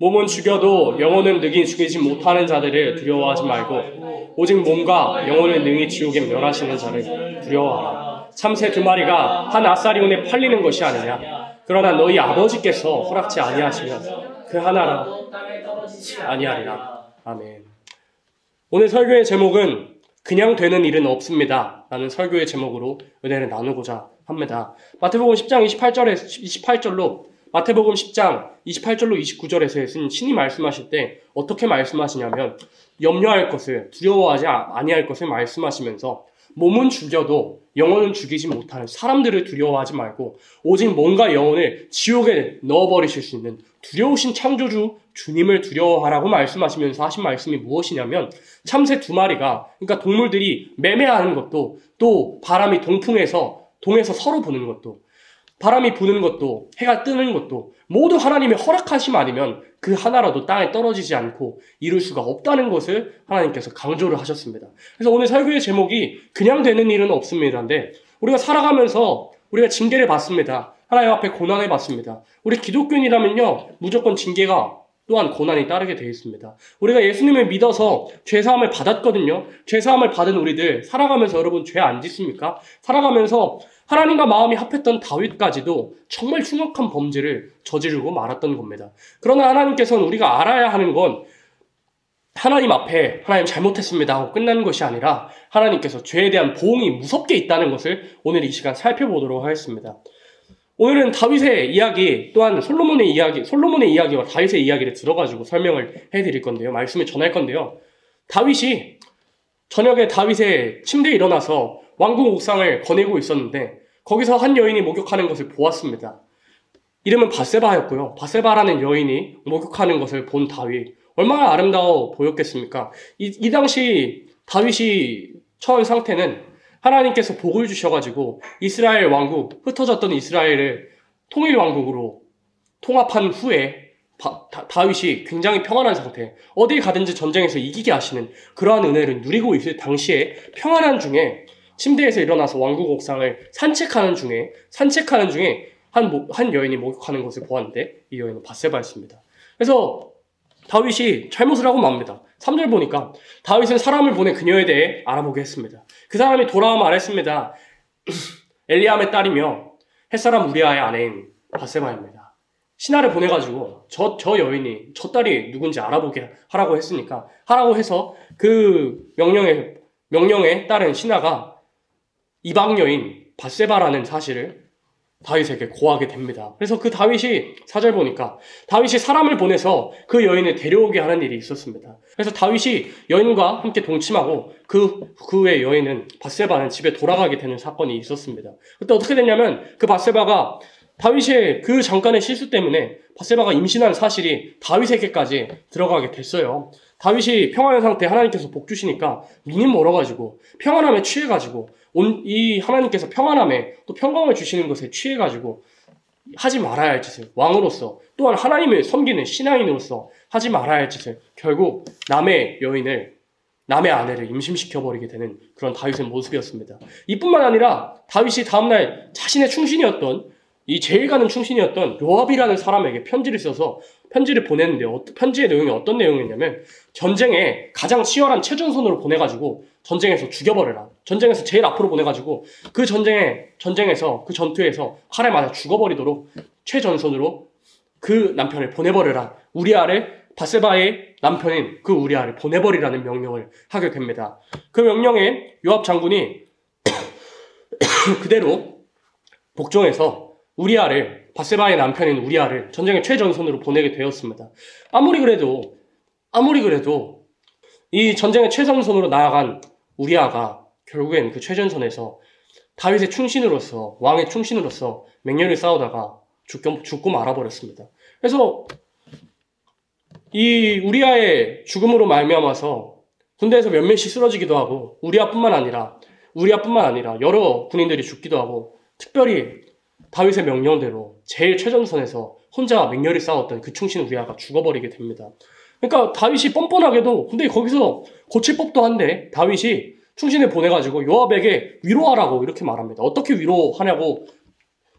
몸은 죽여도 영혼은 능히 죽이지 못하는 자들을 두려워하지 말고 오직 몸과 영혼을 능히 지옥에 멸하시는 자를 두려워하라. 참새 2마리가 한 아사리온에 팔리는 것이 아니냐. 그러나 너희 아버지께서 허락지 아니하시면 그 하나라 아니하리라. 아멘. 오늘 설교의 제목은 그냥 되는 일은 없습니다 라는 설교의 제목으로 은혜를 나누고자 합니다. 마태복음 10장 28절로 마태복음 10장 28절로 29절에서 신이 말씀하실 때 어떻게 말씀하시냐면 염려할 것을 두려워하지 아니할 것을 말씀하시면서 몸은 죽여도 영혼은 죽이지 못하는 사람들을 두려워하지 말고 오직 몸과 영혼을 지옥에 넣어버리실 수 있는 두려우신 창조주 주님을 두려워하라고 말씀하시면서 하신 말씀이 무엇이냐면 참새 2마리가 그러니까 동물들이 매매하는 것도 또 바람이 동에서 서로 부는 것도 바람이 부는 것도 해가 뜨는 것도 모두 하나님의 허락하심 아니면 그 하나라도 땅에 떨어지지 않고 이룰 수가 없다는 것을 하나님께서 강조를 하셨습니다. 그래서 오늘 설교의 제목이 그냥 되는 일은 없습니다인데 우리가 살아가면서 우리가 징계를 받습니다. 하나님 앞에 고난을 받습니다. 우리 기독교인이라면요 무조건 징계가 또한 고난이 따르게 되어 있습니다. 우리가 예수님을 믿어서 죄사함을 받았거든요. 죄사함을 받은 우리들 살아가면서 여러분 죄 안 짓습니까? 살아가면서 하나님과 마음이 합했던 다윗까지도 정말 흉악한 범죄를 저지르고 말았던 겁니다. 그러나 하나님께서는 우리가 알아야 하는 건 하나님 앞에 하나님 잘못했습니다 하고 끝나는 것이 아니라 하나님께서 죄에 대한 보응이 무섭게 있다는 것을 오늘 이 시간 살펴보도록 하겠습니다. 오늘은 다윗의 이야기 또한 솔로몬의 이야기와 다윗의 이야기를 들어가지고 설명을 해드릴 건데요. 말씀을 전할 건데요. 다윗이 저녁에 다윗의 침대에 일어나서 왕궁 옥상을 거닐고 있었는데 거기서 한 여인이 목욕하는 것을 보았습니다. 이름은 밧세바였고요. 밧세바라는 여인이 목욕하는 것을 본 다윗. 얼마나 아름다워 보였겠습니까? 이 당시 다윗이 처한 상태는 하나님께서 복을 주셔가지고 이스라엘 왕국, 흩어졌던 이스라엘을 통일 왕국으로 통합한 후에 다윗이 굉장히 평안한 상태, 어딜 가든지 전쟁에서 이기게 하시는 그러한 은혜를 누리고 있을 당시에 평안한 중에 침대에서 일어나서 왕국 옥상을 산책하는 중에 한 여인이 목욕하는 것을 보았는데 이 여인은 밧세바였습니다. 그래서 다윗이 잘못을 하고 맙니다. 3절 보니까 다윗은 사람을 보내 그녀에 대해 알아보게 했습니다. 그 사람이 돌아와 말했습니다. 엘리암의 딸이며 햇사람 우리아의 아내인 밧세바입니다. 신하를 보내가지고 저 여인이 저 딸이 누군지 알아보게 하라고 했으니까 하라고 해서 그 명령에 따른 신하가 이방 여인 밧세바라는 사실을 다윗에게 고하게 됩니다. 그래서 그 다윗이 4절 보니까 다윗이 사람을 보내서 그 여인을 데려오게 하는 일이 있었습니다. 그래서 다윗이 여인과 함께 동침하고 그 후에 여인은 밧세바는 집에 돌아가게 되는 사건이 있었습니다. 그때 어떻게 됐냐면 그 밧세바가 다윗의 그 잠깐의 실수 때문에 밧세바가 임신한 사실이 다윗에게까지 들어가게 됐어요. 다윗이 평안한 상태에 하나님께서 복 주시니까 눈이 멀어가지고 평안함에 취해가지고 이 하나님께서 평안함에 또 평강을 주시는 것에 취해가지고 하지 말아야 할 짓을 왕으로서 또한 하나님을 섬기는 신앙인으로서 하지 말아야 할 짓을 결국 남의 아내를 임신시켜버리게 되는 그런 다윗의 모습이었습니다. 이뿐만 아니라 다윗이 다음날 자신의 충신이었던 이 제일 가는 충신이었던 요압이라는 사람에게 편지를 써서 편지를 보냈는데 편지의 내용이 어떤 내용이었냐면 전쟁에 가장 치열한 최전선으로 보내가지고 전쟁에서 죽여버려라. 전쟁에서 제일 앞으로 보내가지고 그 전쟁에서 그 전투에서 칼에 맞아 죽어버리도록 최전선으로 그 남편을 보내버려라. 밧세바의 남편인 그 우리아를 보내버리라는 명령을 하게 됩니다. 그 명령에 요압 장군이 그대로 복종해서 밧세바의 남편인 우리아를 전쟁의 최전선으로 보내게 되었습니다. 아무리 그래도 이 전쟁의 최전선으로 나아간 우리아가 결국엔 그 최전선에서 다윗의 충신으로서 왕의 충신으로서 맹렬히 싸우다가 죽고 말아버렸습니다. 그래서 이 우리아의 죽음으로 말미암아서 군대에서 몇몇이 쓰러지기도 하고 우리아뿐만 아니라 여러 군인들이 죽기도 하고 특별히 다윗의 명령대로 제일 최전선에서 혼자 맹렬히 싸웠던 그 충신 우리아가 죽어버리게 됩니다. 그러니까 다윗이 뻔뻔하게도 근데 거기서 고칠 법도 한데 다윗이 충신을 보내가지고 요압에게 위로하라고 이렇게 말합니다. 어떻게 위로하냐고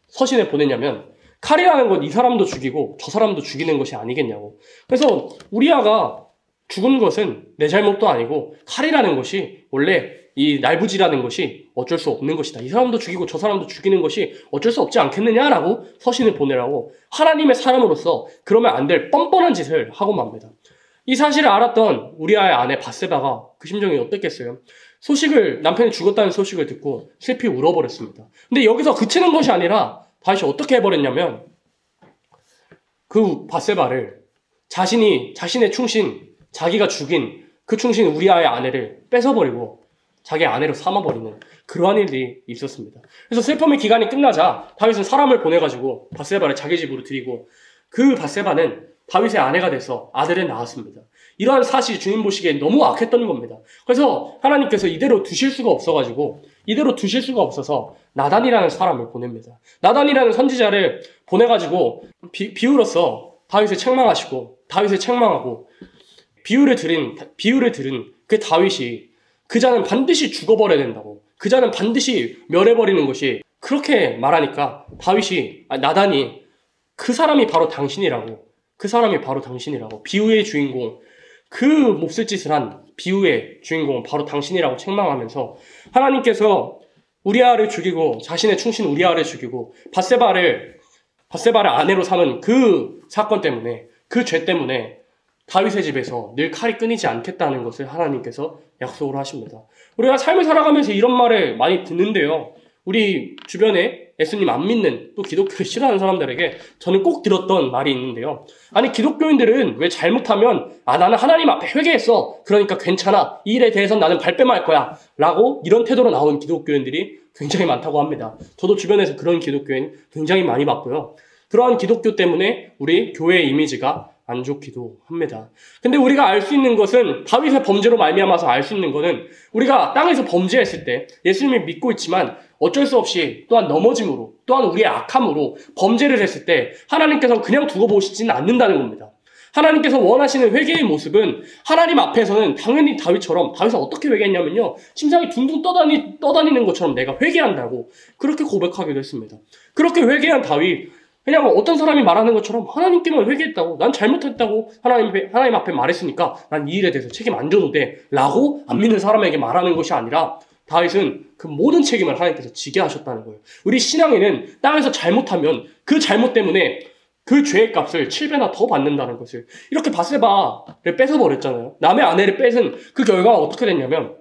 서신을 보냈냐면 칼이라는 건 이 사람도 죽이고 저 사람도 죽이는 것이 아니겠냐고. 그래서 우리아가 죽은 것은 내 잘못도 아니고 칼이라는 것이 원래 이 날부지라는 것이 어쩔 수 없는 것이다. 이 사람도 죽이고 저 사람도 죽이는 것이 어쩔 수 없지 않겠느냐라고 서신을 보내라고 하나님의 사람으로서 그러면 안 될 뻔뻔한 짓을 하고 맙니다. 이 사실을 알았던 우리아의 아내 밧세바가 그 심정이 어땠겠어요? 남편이 죽었다는 소식을 듣고 슬피 울어버렸습니다. 근데 여기서 그치는 것이 아니라 다시 어떻게 해버렸냐면 그 밧세바를 자신의 충신, 자기가 죽인 그 충신 우리아의 아내를 뺏어버리고 자기 아내로 삼아버리는 그러한 일이 있었습니다. 그래서 슬픔의 기간이 끝나자 다윗은 사람을 보내가지고 밧세바를 자기 집으로 들이고 그 밧세바는 다윗의 아내가 돼서 아들을 낳았습니다. 이러한 사실이 주님 보시기에 너무 악했던 겁니다. 그래서 하나님께서 이대로 두실 수가 없어서 나단이라는 사람을 보냅니다. 나단이라는 선지자를 보내가지고 비유로서 다윗을 책망하시고 다윗을 책망하고 비유를 들은 그 다윗이 그 자는 반드시 죽어버려야 된다고, 그 자는 반드시 멸해버리는 것이, 그렇게 말하니까 나단이 그 사람이 바로 당신이라고, 비유의 주인공, 그 몹쓸 짓을 한 비유의 주인공은 바로 당신이라고 책망하면서 하나님께서 우리아를 죽이고 자신의 충신 우리아를 죽이고 밧세바를 아내로 삼은 그 사건 때문에, 그 죄 때문에 다윗의 집에서 늘 칼이 끊이지 않겠다는 것을 하나님께서 약속을 하십니다. 우리가 삶을 살아가면서 이런 말을 많이 듣는데요. 우리 주변에 예수님 안 믿는 또 기독교를 싫어하는 사람들에게 저는 꼭 들었던 말이 있는데요. 아니, 기독교인들은 왜 잘못하면 나는 하나님 앞에 회개했어, 그러니까 괜찮아, 이 일에 대해서는 나는 발뺌할 거야 라고 이런 태도로 나온 기독교인들이 굉장히 많다고 합니다. 저도 주변에서 그런 기독교인 굉장히 많이 봤고요. 그러한 기독교 때문에 우리 교회의 이미지가 안 좋기도 합니다. 근데 우리가 알 수 있는 것은, 다윗의 범죄로 말미암아서 알 수 있는 것은, 우리가 땅에서 범죄했을 때 예수님을 믿고 있지만 어쩔 수 없이 또한 넘어짐으로, 또한 우리의 악함으로 범죄를 했을 때 하나님께서 그냥 두고 보시지는 않는다는 겁니다. 하나님께서 원하시는 회개의 모습은, 하나님 앞에서는 당연히 다윗은 어떻게 회개했냐면요, 심장이 둥둥 떠다니는 것처럼 내가 회개한다고 그렇게 고백하기도 했습니다. 그렇게 회개한 다윗, 그냥 어떤 사람이 말하는 것처럼 하나님께만 회개했다고, 난 잘못했다고 하나님 앞에 말했으니까 난 이 일에 대해서 책임 안 져도 돼 라고 안 믿는 사람에게 말하는 것이 아니라, 다윗은 그 모든 책임을 하나님께서 지게 하셨다는 거예요. 우리 신앙에는 땅에서 잘못하면 그 잘못 때문에 그 죄의 값을 7배나 더 받는다는 것을, 이렇게 밧세바를 뺏어버렸잖아요. 남의 아내를 뺏은 그 결과가 어떻게 됐냐면,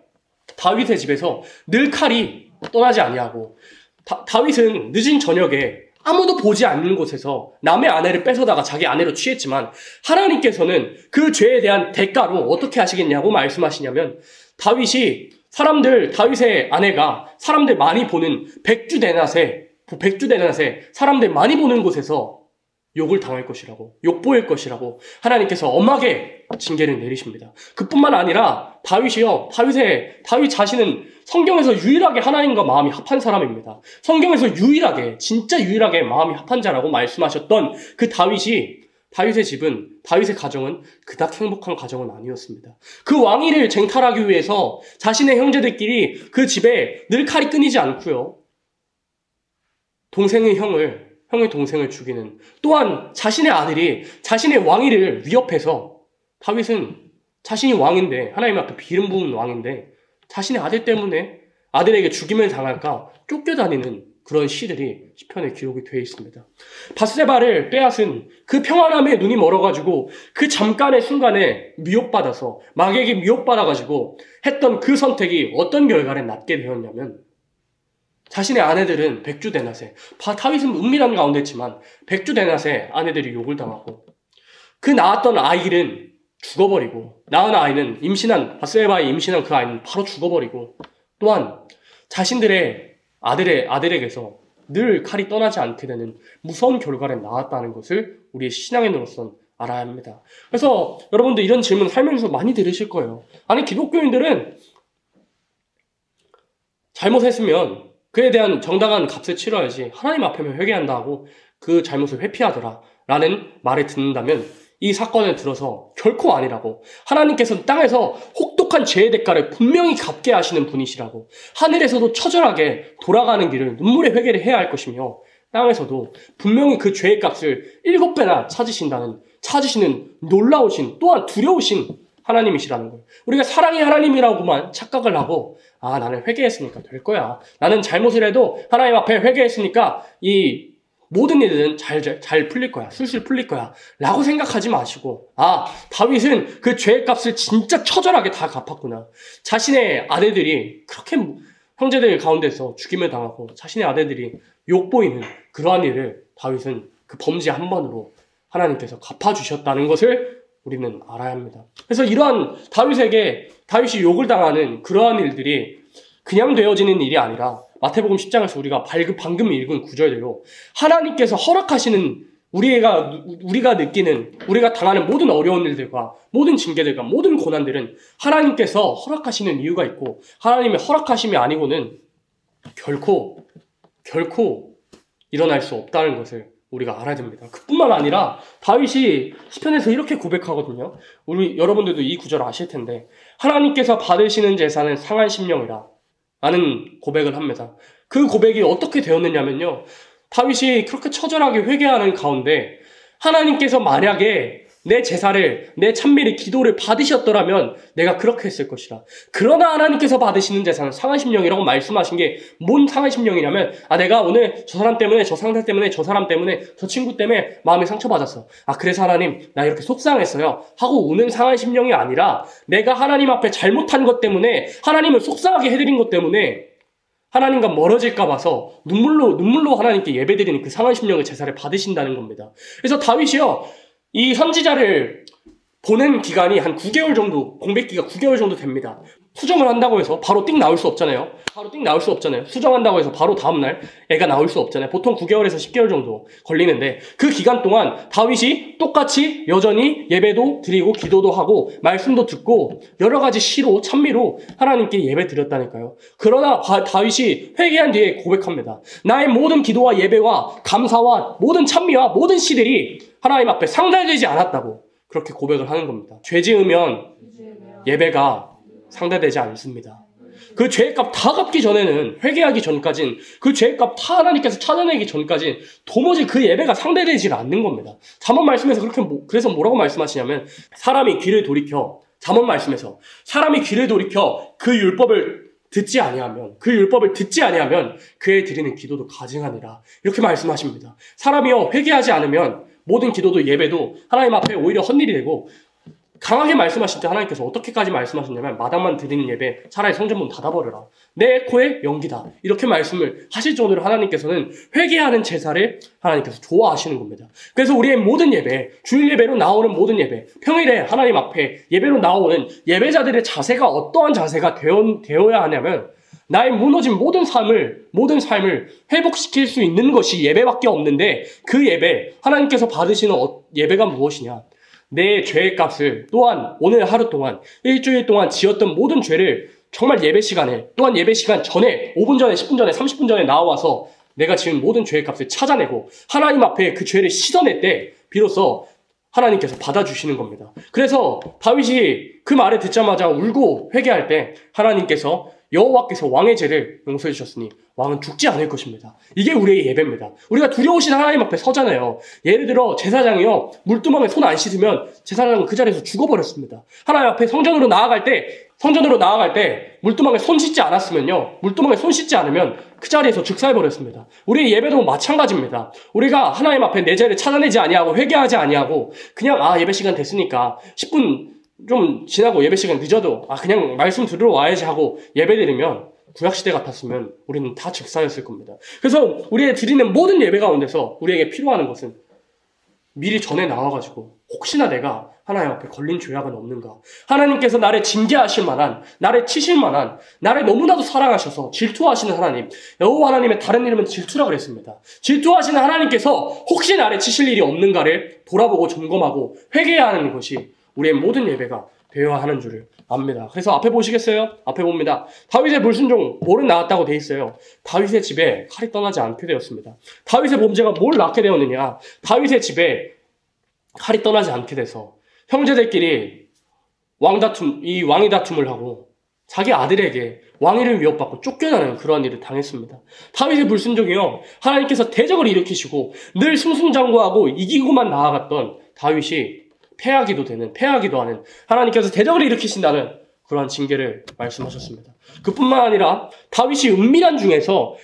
다윗의 집에서 늘 칼이 떠나지 아니하고, 다윗은 늦은 저녁에 아무도 보지 않는 곳에서 남의 아내를 뺏어다가 자기 아내로 취했지만, 하나님께서는 그 죄에 대한 대가로 어떻게 하시겠냐고 말씀하시냐면, 다윗의 아내가 사람들 많이 보는 백주대낮에 사람들 많이 보는 곳에서 욕을 당할 것이라고, 욕보일 것이라고 하나님께서 엄하게 징계를 내리십니다. 그뿐만 아니라 다윗 자신은 성경에서 유일하게 하나님과 마음이 합한 사람입니다. 성경에서 진짜 유일하게 마음이 합한 자라고 말씀하셨던 그 다윗의 가정은 그닥 행복한 가정은 아니었습니다. 그 왕위를 쟁탈하기 위해서 자신의 형제들끼리 그 집에 늘 칼이 끊이지 않고요, 형의 동생을 죽이는, 또한 자신의 아들이 자신의 왕위를 위협해서, 다윗은 자신이 왕인데, 하나님 앞에 기름 부은 왕인데 자신의 아들 때문에 아들에게 죽임을 당할까 쫓겨다니는 그런 시들이 시편에 기록이 되어 있습니다. 밧세바를 빼앗은 그 평안함에 눈이 멀어가지고 그 잠깐의 순간에 마귀에게 미혹받아가지고 했던 그 선택이 어떤 결과를 낳게 되었냐면, 자신의 아내들은 백주대낮에, 다윗은 은밀한 가운데 있지만 백주대낮에 아내들이 욕을 당하고, 그 낳았던 아이는 죽어버리고, 밧세바의 임신한 그 아이는 바로 죽어버리고, 또한 자신들의 아들에게서 늘 칼이 떠나지 않게 되는 무서운 결과를 낳았다는 것을 우리의 신앙인으로서는 알아야 합니다. 그래서 여러분들 이런 질문 살면서 많이 들으실 거예요. 아니, 기독교인들은 잘못했으면 그에 대한 정당한 값을 치러야지, 하나님 앞에만 회개한다고 그 잘못을 회피하더라 라는 말을 듣는다면, 이 사건을 들어서 결코 아니라고, 하나님께서는 땅에서 혹독한 죄의 대가를 분명히 갚게 하시는 분이시라고, 하늘에서도 처절하게 돌아가는 길을 눈물의 회개를 해야 할 것이며, 땅에서도 분명히 그 죄의 값을 7배나 찾으시는 놀라우신, 또한 두려우신 하나님이시라는 거예요. 우리가 사랑의 하나님이라고만 착각을 하고, 아, 나는 회개했으니까 될 거야. 나는 잘못을 해도 하나님 앞에 회개했으니까 이 모든 일들은 잘 풀릴 거야. 술술 풀릴 거야. 라고 생각하지 마시고, 아, 다윗은 그 죄의 값을 진짜 처절하게 다 갚았구나. 자신의 아들들이 그렇게 형제들 가운데서 죽임을 당하고 자신의 아들들이 욕보이는 그러한 일을 다윗은 그 범죄 한 번으로 하나님께서 갚아주셨다는 것을 우리는 알아야 합니다. 그래서 이러한 다윗이 욕을 당하는 그러한 일들이 그냥 되어지는 일이 아니라 마태복음 10장에서 우리가 방금 읽은 구절대로 하나님께서 허락하시는 우리가 느끼는, 우리가 당하는 모든 어려운 일들과 모든 징계들과 모든 고난들은 하나님께서 허락하시는 이유가 있고, 하나님의 허락하심이 아니고는 결코 일어날 수 없다는 것을 우리가 알아야 됩니다. 그뿐만 아니라 다윗이 시편에서 이렇게 고백하거든요. 여러분들도 이 구절 아실 텐데, 하나님께서 받으시는 제사는 상한 심령이라 라는 고백을 합니다. 그 고백이 어떻게 되었느냐면요, 다윗이 그렇게 처절하게 회개하는 가운데 하나님께서 만약에 내 제사를, 내 찬미를, 기도를 받으셨더라면 내가 그렇게 했을 것이라. 그러나 하나님께서 받으시는 제사는 상한 심령이라고 말씀하신 게 뭔 상한 심령이냐면, 아, 내가 오늘 저 사람 때문에, 저 상사 때문에, 저 사람 때문에, 저 친구 때문에 마음이 상처받았어. 아, 그래서 하나님 나 이렇게 속상했어요 하고 우는 상한 심령이 아니라, 내가 하나님 앞에 잘못한 것 때문에, 하나님을 속상하게 해드린 것 때문에 하나님과 멀어질까 봐서 눈물로 하나님께 예배드리는 그 상한 심령의 제사를 받으신다는 겁니다. 그래서 다윗이요, 이 선지자를 보낸 기간이 한 9개월 정도, 공백기가 9개월 정도 됩니다. 수정을 한다고 해서 바로 띡 나올 수 없잖아요. 수정한다고 해서 바로 다음날 애가 나올 수 없잖아요. 보통 9개월에서 10개월 정도 걸리는데, 그 기간 동안 다윗이 똑같이 여전히 예배도 드리고 기도도 하고 말씀도 듣고 여러 가지 시로, 찬미로 하나님께 예배 드렸다니까요. 그러나 다윗이 회개한 뒤에 고백합니다. 나의 모든 기도와 예배와 감사와 모든 찬미와 모든 시들이 하나님 앞에 상달되지 않았다고 그렇게 고백을 하는 겁니다. 죄 지으면 예배가 상달되지 않습니다. 그 죄값 다 갚기 전에는, 회개하기 전까진, 그 죄값 다 하나님께서 찾아내기 전까진 도무지 그 예배가 상달되지 않는 겁니다. 잠언 말씀에서 그래서 뭐라고 말씀하시냐면, 잠언 말씀에서 사람이 귀를 돌이켜 그 율법을 듣지 아니하면 그에 드리는 기도도 가증하니라, 이렇게 말씀하십니다. 사람이요, 회개하지 않으면 모든 기도도 예배도 하나님 앞에 오히려 헛일이 되고, 강하게 말씀하실 때 하나님께서 어떻게까지 말씀하셨냐면, 마당만 드리는 예배 차라리 성전문 닫아버려라, 내 코의 연기다, 이렇게 말씀을 하실 정도로 하나님께서는 회개하는 제사를 하나님께서 좋아하시는 겁니다. 그래서 우리의 모든 예배, 주일 예배로 나오는 모든 예배, 평일에 하나님 앞에 예배로 나오는 예배자들의 자세가 어떠한 자세가 되어야 하냐면, 나의 무너진 모든 삶을 회복시킬 수 있는 것이 예배밖에 없는데, 그 예배, 하나님께서 받으시는 예배가 무엇이냐? 내 죄의 값을, 또한 오늘 하루 동안, 일주일 동안 지었던 모든 죄를 정말 예배 시간에, 또한 예배 시간 전에, 5분 전에, 10분 전에, 30분 전에 나와서 내가 지은 모든 죄의 값을 찾아내고 하나님 앞에 그 죄를 씻어낼 때 비로소 하나님께서 받아주시는 겁니다. 그래서 다윗이 그 말을 듣자마자 울고 회개할 때 하나님께서, 여호와께서 왕의 죄를 용서해 주셨으니 왕은 죽지 않을 것입니다. 이게 우리의 예배입니다. 우리가 두려우신 하나님 앞에 서잖아요. 예를 들어 제사장이요, 물두멍에 손 안 씻으면 제사장은 그 자리에서 죽어버렸습니다. 하나님 앞에 성전으로 나아갈 때 물두멍에 손 씻지 않으면 그 자리에서 죽사해버렸습니다. 우리의 예배도 마찬가지입니다. 우리가 하나님 앞에 내 죄를 찾아내지 아니하고 회개하지 아니하고 그냥 예배 시간 됐으니까 10분 좀 지나고 예배 시간 늦어도 그냥 말씀 들으러 와야지 하고 예배드리면, 구약시대 같았으면 우리는 다 즉사였을 겁니다. 그래서 우리의 드리는 모든 예배 가운데서 우리에게 필요한 것은 미리 전에 나와가지고 혹시나 내가 하나님 앞에 걸린 죄악은 없는가, 하나님께서 나를 징계하실 만한, 나를 치실 만한, 나를 너무나도 사랑하셔서 질투하시는 하나님, 여호와 하나님의 다른 이름은 질투라 그랬습니다. 질투하시는 하나님께서 혹시 나를 치실 일이 없는가를 돌아보고 점검하고 회개해야 하는 것이 우리의 모든 예배가 되어야 하는 줄을 압니다. 그래서 앞에 보시겠어요? 앞에 봅니다. 다윗의 불순종, 몰은 나왔다고 돼 있어요. 다윗의 집에 칼이 떠나지 않게 되었습니다. 다윗의 범죄가 뭘 낳게 되었느냐? 다윗의 집에 칼이 떠나지 않게 돼서 형제들끼리 왕의 다툼을 하고 자기 아들에게 왕위를 위협받고 쫓겨나는 그러한 일을 당했습니다. 다윗의 불순종이요, 하나님께서 대적을 일으키시고 늘 승승장구하고 이기고만 나아갔던 다윗이 패하기도 하는, 하나님께서 대적을 일으키신다는 그러한 징계를 말씀하셨습니다. 그뿐만 아니라 다윗이 은밀한 중에서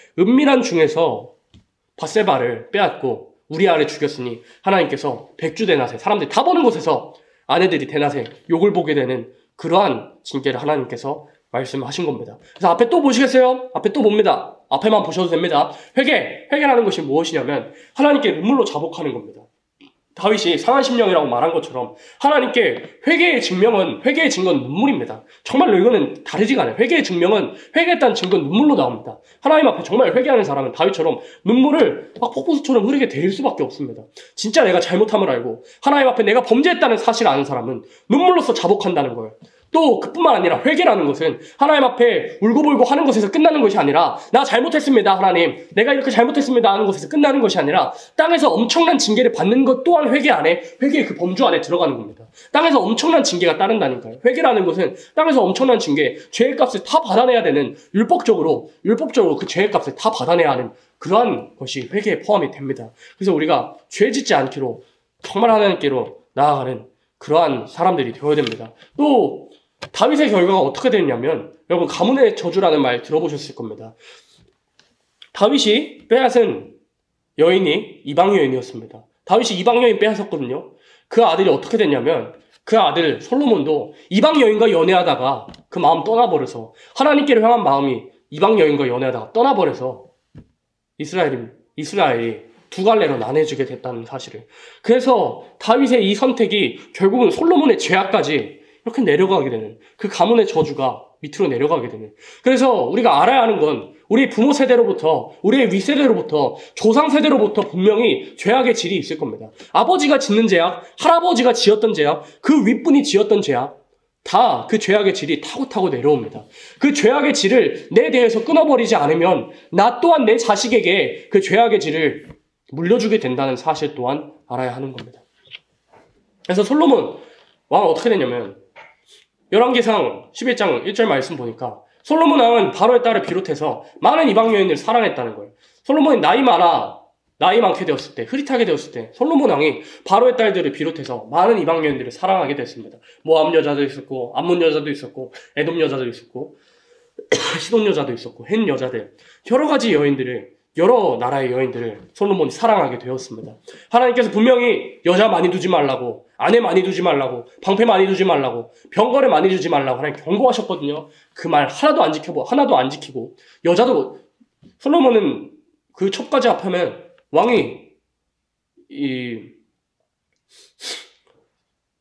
밧세바를 빼앗고 우리아를 죽였으니 하나님께서 백주대낮에 사람들이 다 보는 곳에서 아내들이 대낮에 욕을 보게 되는 그러한 징계를 하나님께서 말씀하신 겁니다. 그래서 앞에 또 보시겠어요? 앞에 또 봅니다. 앞에만 보셔도 됩니다. 회개라는 것이 무엇이냐면 하나님께 눈물로 자복하는 겁니다. 다윗이 상한 심령이라고 말한 것처럼 하나님께 회개의 증거는 눈물입니다. 정말로 이거는 다르지가 않아요. 회개의 증명은, 회개했다는 증거는 눈물로 나옵니다. 하나님 앞에 정말 회개하는 사람은 다윗처럼 눈물을 막 폭포수처럼 흐르게 될 수밖에 없습니다. 진짜 내가 잘못함을 알고 하나님 앞에 내가 범죄했다는 사실을 아는 사람은 눈물로써 자복한다는 거예요. 또 그뿐만 아니라 회개라는 것은 하나님 앞에 울고불고 하는 것에서 끝나는 것이 아니라 나 잘못했습니다 하나님, 내가 이렇게 잘못했습니다 하는 것에서 끝나는 것이 아니라 땅에서 엄청난 징계를 받는 것 또한 회개의 그 범주 안에 들어가는 겁니다. 땅에서 엄청난 징계가 따른다니까요. 회개라는 것은 땅에서 엄청난 징계, 죄의 값을 다 받아내야 되는, 율법적으로 그 죄의 값을 다 받아내야 하는 그러한 것이 회개에 포함이 됩니다. 그래서 우리가 죄 짓지 않기로 정말 하나님께로 나아가는 그러한 사람들이 되어야 됩니다. 또 다윗의 결과가 어떻게 됐냐면, 여러분 가문의 저주라는 말 들어보셨을 겁니다. 다윗이 빼앗은 여인이 이방 여인이었습니다. 다윗이 이방 여인 빼앗았거든요. 그 아들이 어떻게 됐냐면, 그 아들 솔로몬도 이방 여인과 연애하다가 그 마음 떠나버려서, 하나님께로 향한 마음이 이방 여인과 연애하다가 떠나버려서 이스라엘이 두 갈래로 나눠지게 됐다는 사실을. 그래서 다윗의 이 선택이 결국은 솔로몬의 죄악까지 이렇게 내려가게 되는, 그 가문의 저주가 밑으로 내려가게 되는. 그래서 우리가 알아야 하는 건 우리 부모 세대로부터, 우리의 윗세대로부터, 조상 세대로부터 분명히 죄악의 질이 있을 겁니다. 아버지가 짓는 죄악, 할아버지가 지었던 죄악, 그 윗분이 지었던 죄악, 다 그 죄악의 질이 타고 내려옵니다. 그 죄악의 질을 내 대에서 끊어버리지 않으면 나 또한 내 자식에게 그 죄악의 질을 물려주게 된다는 사실 또한 알아야 하는 겁니다. 그래서 솔로몬 왕은 어떻게 됐냐면, 열왕기상 11장 1절 말씀 보니까 솔로몬 왕은 바로의 딸을 비롯해서 많은 이방 여인을 사랑했다는 거예요. 솔로몬이 나이 많게 되었을 때, 흐릿하게 되었을 때 솔로몬 왕이 바로의 딸들을 비롯해서 많은 이방 여인들을 사랑하게 됐습니다. 모압 여자도 있었고, 암몬 여자도 있었고, 에돔 여자도 있었고, 시돈 여자도 있었고, 헷 여자들, 여러 나라의 여인들을 솔로몬이 사랑하게 되었습니다. 하나님께서 분명히 여자 많이 두지 말라고, 아내 많이 두지 말라고, 방패 많이 두지 말라고, 병거를 많이 두지 말라고 하나님 경고하셨거든요. 그 말 하나도 안 지키고, 여자도, 솔로몬은 그 첩까지 합하면 왕이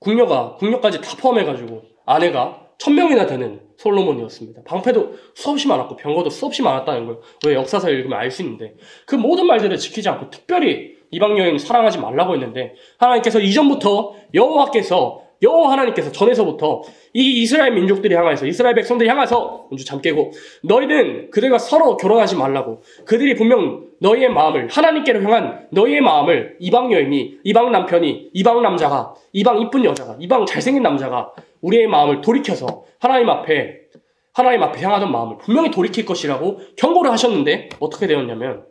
궁녀까지 다 포함해가지고 아내가 1000명이나 되는 솔로몬이었습니다. 방패도 수없이 많았고 병거도 수없이 많았다는 걸 우리 역사서 읽으면 알 수 있는데, 그 모든 말들을 지키지 않고 특별히 이방 여인 사랑하지 말라고 했는데, 하나님께서 이전부터 여호와 하나님께서 전에서부터 이 이스라엘 민족들이 향해서, 이스라엘 백성들이 향해서 잠 깨고, 너희는 그들과 서로 결혼하지 말라고, 그들이 분명 너희의 마음을, 하나님께로 향한 너희의 마음을 이방 여인이, 이방 남편이, 이방 남자가, 이방 이쁜 여자가, 이방 잘생긴 남자가 우리의 마음을 돌이켜서 하나님 앞에 향하던 마음을 분명히 돌이킬 것이라고 경고를 하셨는데, 어떻게 되었냐면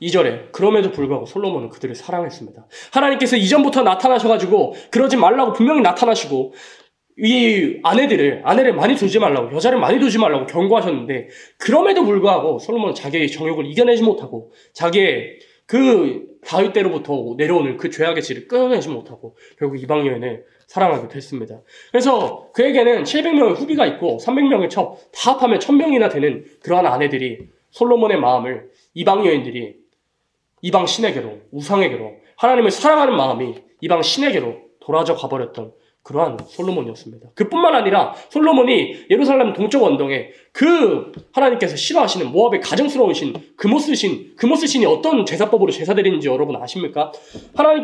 2절에 그럼에도 불구하고 솔로몬은 그들을 사랑했습니다. 하나님께서 이전부터 나타나셔가지고 그러지 말라고 분명히 나타나시고, 이 아내를 많이 두지 말라고, 여자를 많이 두지 말라고 경고하셨는데, 그럼에도 불구하고 솔로몬은 자기의 정욕을 이겨내지 못하고, 자기의 그 다윗 때로부터 내려오는 그 죄악의 질을 끊어내지 못하고 결국 이방 여인을 사랑하게 됐습니다. 그래서 그에게는 700명의 후비가 있고 300명의 첩, 다 합하면 1000명이나 되는 그러한 아내들이 솔로몬의 마음을 이방 여인들이 이방 신에게로, 우상에게로, 하나님을 사랑하는 마음이 이방 신에게로 돌아져 가버렸던 그러한 솔로몬이었습니다. 그뿐만 아니라 솔로몬이 예루살렘 동쪽 언덕에 그 하나님께서 싫어하시는 모압의 가증스러운 신 그모스 신이 어떤 제사법으로 제사드리는지 여러분 아십니까?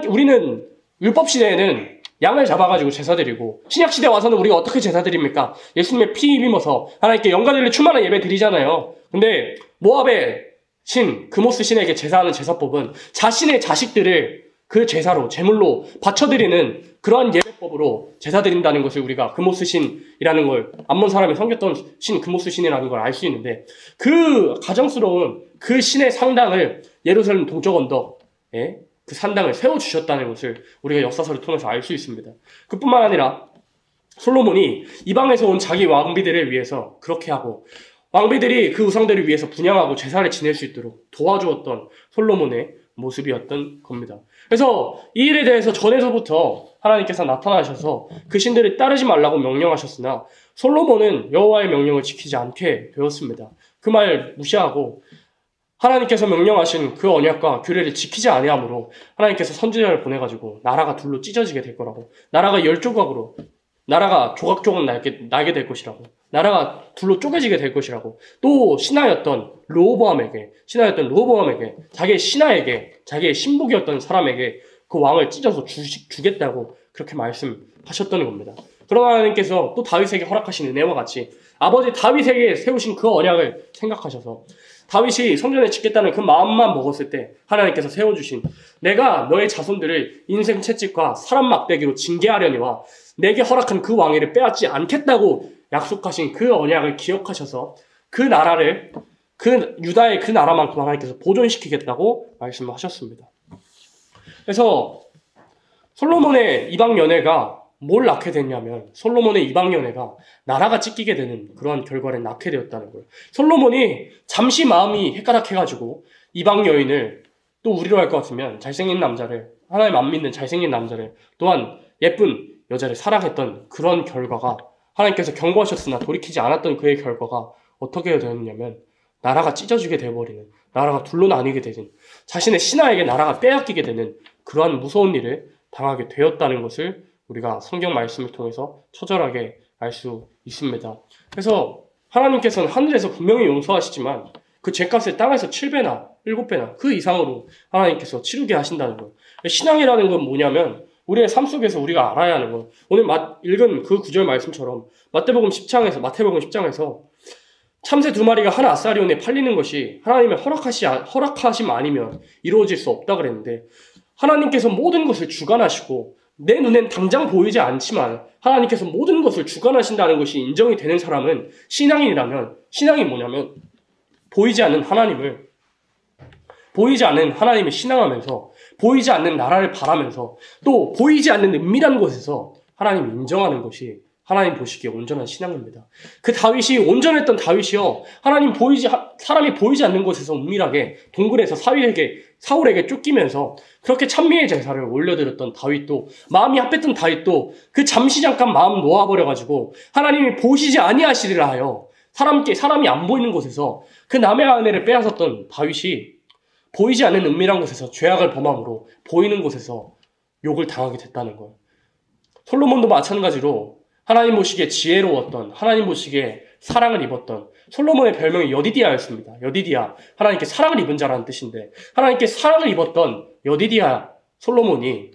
우리는 율법 시대에는 양을 잡아가지고 제사드리고, 신약 시대 와서는 우리가 어떻게 제사드립니까? 예수님의 피 입임어서 하나님께 영광을 충만한 예배 드리잖아요. 근데 모압의 신 그모스 신에게 제사하는 제사법은 자신의 자식들을 그 제사로, 제물로 바쳐드리는 그러한 예배법으로 제사 드린다는 것을 우리가 금오스 신이라는 걸, 암몬 사람이 섬겼던 신 금오스 신이라는 걸 알 수 있는데, 그 가정스러운 그 신의 상당을 예루살렘 동쪽 언덕에 그 산당을 세워주셨다는 것을 우리가 역사서를 통해서 알 수 있습니다. 그뿐만 아니라 솔로몬이 이방에서 온 자기 왕비들을 위해서 그렇게 하고, 왕비들이 그 우상들을 위해서 분향하고 제사를 지낼 수 있도록 도와주었던 솔로몬의 모습이었던 겁니다. 그래서 이 일에 대해서 전에서부터 하나님께서 나타나셔서 그 신들을 따르지 말라고 명령하셨으나 솔로몬은 여호와의 명령을 지키지 않게 되었습니다. 그 말 무시하고 하나님께서 명령하신 그 언약과 규례를 지키지 아니하므로 하나님께서 선지자를 보내가지고 나라가 둘로 찢어지게 될 거라고, 나라가 10조각으로, 나라가 조각조각 나게 될 것이라고, 나라가 둘로 쪼개지게 될 것이라고, 또 신하였던 르호보암에게, 자기의 신하에게, 자기의 신복이었던 사람에게 그 왕을 찢어서 주겠다고 그렇게 말씀하셨던 겁니다. 그러나 하나님께서 또 다윗에게 허락하신 은혜와 같이 아버지 다윗에게 세우신 그 언약을 생각하셔서 다윗이 성전에 짓겠다는 그 마음만 먹었을 때 하나님께서 세워주신, 내가 너의 자손들을 인생 채찍과 사람 막대기로 징계하려니와 내게 허락한 그 왕위를 빼앗지 않겠다고 약속하신 그 언약을 기억하셔서 그 나라를, 그 유다의 그 나라만큼 하나님께서 보존시키겠다고 말씀하셨습니다. 그래서 솔로몬의 이방 연회가 뭘 낳게 됐냐면, 솔로몬의 이방 연회가 나라가 찢기게 되는 그러한 결과를 낳게 되었다는 거예요. 솔로몬이 잠시 마음이 헷가닥해가지고 이방 여인을, 또 우리로 할 것 같으면 잘생긴 남자를, 하나님 안 믿는 잘생긴 남자를, 또한 예쁜 여자를 사랑했던 그런 결과가, 하나님께서 경고하셨으나 돌이키지 않았던 그의 결과가 어떻게 되었냐면 나라가 찢어지게 되어버리는, 나라가 둘로 나뉘게 되는, 자신의 신하에게 나라가 빼앗기게 되는 그러한 무서운 일을 당하게 되었다는 것을 우리가 성경 말씀을 통해서 처절하게 알 수 있습니다. 그래서 하나님께서는 하늘에서 분명히 용서하시지만 그 죄값을 땅에서 7배나 7배나 그 이상으로 하나님께서 치르게 하신다는 거예요. 신앙이라는 건 뭐냐면 우리의 삶 속에서 우리가 알아야 하는 거. 오늘 읽은 그 구절 말씀처럼 마태복음 10장에서 참새 2마리가 한 아사리온에 팔리는 것이 하나님의 허락하심 아니면 이루어질 수 없다 그랬는데, 하나님께서 모든 것을 주관하시고 내 눈엔 당장 보이지 않지만 하나님께서 모든 것을 주관하신다는 것이 인정이 되는 사람은 신앙인이라면, 신앙이 뭐냐면 보이지 않는 하나님을 신앙하면서, 보이지 않는 나라를 바라면서, 또 보이지 않는 은밀한 곳에서 하나님을 인정하는 것이 하나님 보시기에 온전한 신앙입니다. 그 다윗이, 온전했던 다윗이요, 사람이 보이지 않는 곳에서 은밀하게 동굴에서 사울에게 쫓기면서 그렇게 찬미의 제사를 올려드렸던 다윗도, 마음이 합했던 다윗도 그 잠시 잠깐 마음 놓아버려가지고 하나님이 보시지 아니하시리라 하여 사람이 안 보이는 곳에서 그 남의 아내를 빼앗았던 다윗이 보이지 않는 은밀한 곳에서 죄악을 범함으로 보이는 곳에서 욕을 당하게 됐다는 거예요. 솔로몬도 마찬가지로 하나님 보시기에 지혜로웠던, 하나님 보시기에 사랑을 입었던, 솔로몬의 별명이 여디디아였습니다. 여디디아, 하나님께 사랑을 입은 자라는 뜻인데, 하나님께 사랑을 입었던 여디디아 솔로몬이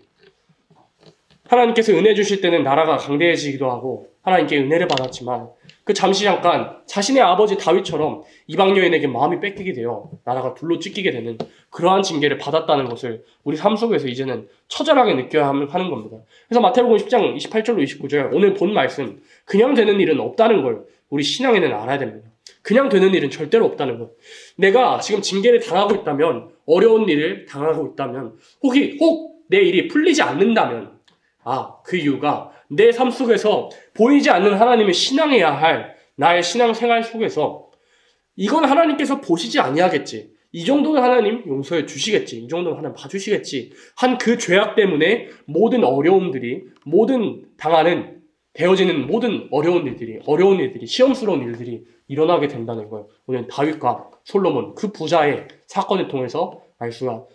하나님께서 은혜 주실 때는 나라가 강대해지기도 하고 하나님께 은혜를 받았지만 그 잠시 잠깐 자신의 아버지 다윗처럼 이방 여인에게 마음이 뺏기게 되어 나라가 둘로 찢기게 되는 그러한 징계를 받았다는 것을 우리 삶 속에서 이제는 처절하게 느껴야 하는 겁니다. 그래서 마태복음 10장 28절로 29절, 오늘 본 말씀, 그냥 되는 일은 없다는 걸 우리 신앙에는 알아야 됩니다. 그냥 되는 일은 절대로 없다는 것. 내가 지금 징계를 당하고 있다면, 어려운 일을 당하고 있다면, 혹 내 일이 풀리지 않는다면, 그 이유가 내 삶 속에서 보이지 않는 하나님을 신앙해야 할 나의 신앙생활 속에서 이건 하나님께서 보시지 아니하겠지, 이 정도는 하나님 용서해 주시겠지, 이 정도는 하나님 봐주시겠지 한 그 죄악 때문에 모든 어려움들이, 되어지는 모든 어려운 일들이, 시험스러운 일들이 일어나게 된다는 걸 오늘 다윗과 솔로몬, 그 부자의 사건을 통해서 알 수가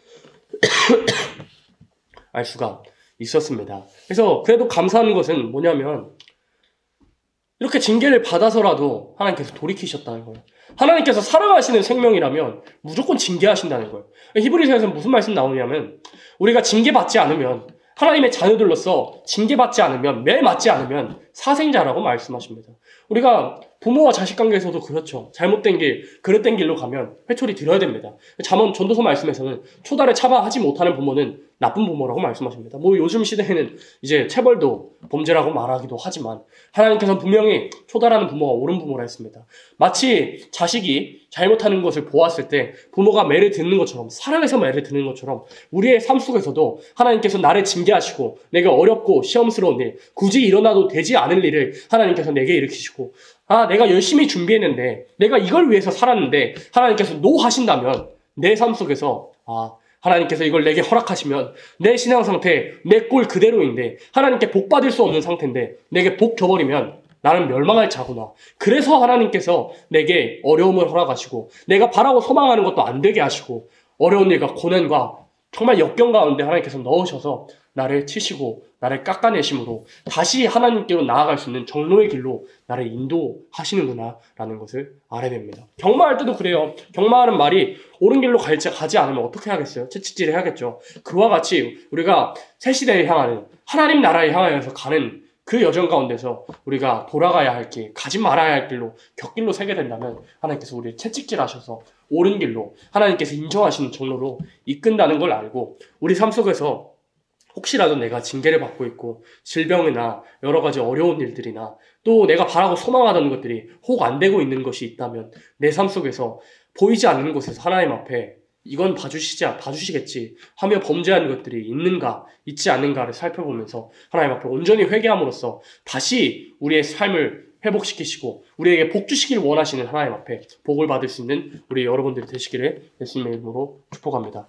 있었습니다. 그래서 그래도 감사한 것은 뭐냐면 이렇게 징계를 받아서라도 하나님께서 돌이키셨다는 거예요. 하나님께서 사랑하시는 생명이라면 무조건 징계하신다는 거예요. 히브리서에서 무슨 말씀 나오냐면, 우리가 징계받지 않으면, 하나님의 자녀들로서 징계받지 않으면, 매일 맞지 않으면 사생자라고 말씀하십니다. 우리가 부모와 자식 관계에서도 그렇죠. 잘못된 길, 그릇된 길로 가면 회초리 들어야 됩니다. 잠언 전도서 말씀에서는 초달에 차방하지 못하는 부모는 나쁜 부모라고 말씀하십니다. 뭐 요즘 시대에는 이제 체벌도 범죄라고 말하기도 하지만 하나님께서는 분명히 초달하는 부모가 옳은 부모라 했습니다. 마치 자식이 잘못하는 것을 보았을 때 부모가 매를 듣는 것처럼, 사랑해서 매를 듣는 것처럼 우리의 삶 속에서도 하나님께서 나를 징계하시고 내가 어렵고 시험스러운 일, 굳이 일어나도 되지 않을 일을 하나님께서 내게 일으키시고, 내가 열심히 준비했는데, 내가 이걸 위해서 살았는데 하나님께서 노 하신다면 내 삶 속에서 하나님께서 이걸 내게 허락하시면 내 신앙 상태, 내 꼴 그대로인데 하나님께 복 받을 수 없는 상태인데 내게 복 줘버리면 나는 멸망할 자구나. 그래서 하나님께서 내게 어려움을 허락하시고 내가 바라고 소망하는 것도 안 되게 하시고 어려운 일과 고난과 정말 역경 가운데 하나님께서 넣으셔서 나를 치시고 나를 깎아내심으로 다시 하나님께로 나아갈 수 있는 정로의 길로 나를 인도하시는구나 라는 것을 알아야 됩니다. 경마할 때도 그래요. 경마하는 말이 옳은 길로 가지 않으면 어떻게 하겠어요? 채찍질을 해야겠죠. 그와 같이 우리가 새 시대에 향하는 하나님 나라에 향하여서 가는 그 여정 가운데서 우리가 돌아가야 할 길, 가지 말아야 할 길로 곁길로 세게 된다면 하나님께서 우리를 채찍질하셔서 옳은 길로 하나님께서 인정하시는 정로로 이끈다는 걸 알고 우리 삶 속에서 혹시라도 내가 징계를 받고 있고 질병이나 여러 가지 어려운 일들이나 또 내가 바라고 소망하던 것들이 혹 안 되고 있는 것이 있다면 내 삶 속에서 보이지 않는 곳에서 하나님 앞에 이건 봐주시겠지 하며 범죄한 것들이 있는가 있지 않는가를 살펴보면서 하나님 앞에 온전히 회개함으로써 다시 우리의 삶을 회복시키시고 우리에게 복 주시길 원하시는 하나님 앞에 복을 받을 수 있는 우리 여러분들이 되시기를 예수님의 이름으로 축복합니다.